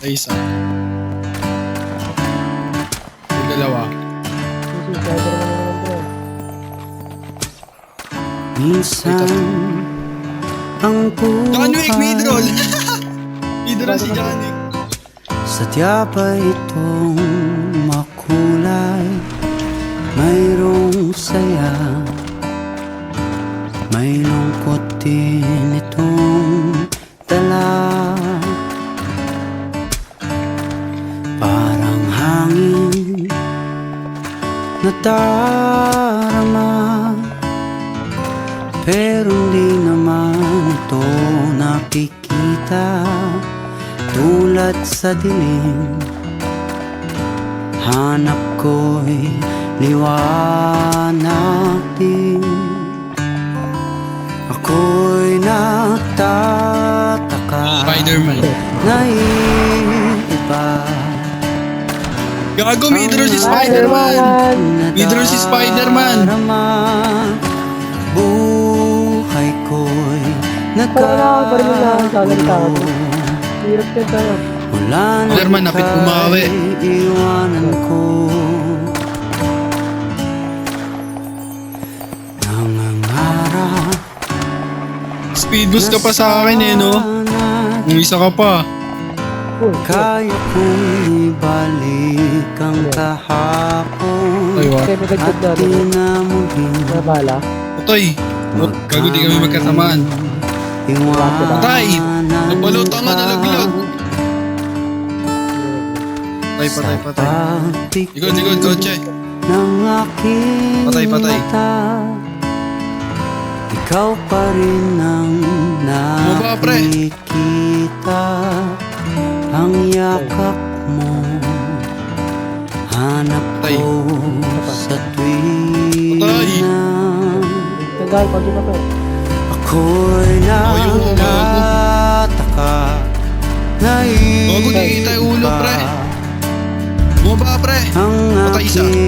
Ay, isa. Yung dalawa. Minsan ang John Wick, mid-roll. buhay Mid-roll si John Wick. sadya ba itong makulay? Mayroong saya, may lungkot din itong dala. Parang hangin na darama, pero di naman ito nakikita. Tulad sa dilim, hanap ko'y liwanag din. Ako'y nagtataka, Spider-Man. naiiba. Gago, mid-roll si Spider-Man. Mid-roll si Spider-Man. Buhay ko'y Nagkakaroon. Hirap ka tayo. wala na Spider-Man, napit bumawi. iwanan ko. Nangangarap Speed boost ka pa sa akin eh, no? Yung isa ka pa. kaya kong ibalik ang kahapon Ay, wa. Okay, magagdag na. at di na muling Nabala. Utoy. Gago, di kami magkasamaan. Patay! Nagbaluto nga, nalaglag. Patay, patay, patay. Ikot, ikot, kotse. ng aking Patay, patay. mata. Ikaw pa rin ang Bumaba, pre. nakikita. Ang yakap mo hanap Patay. ko sa tuwing Patay. na Tagal, pag yun ako. ako'y yung nagtataka. Gago, di kita yung ulo, pre. Bumaba, pre. Ang Patay isa. aking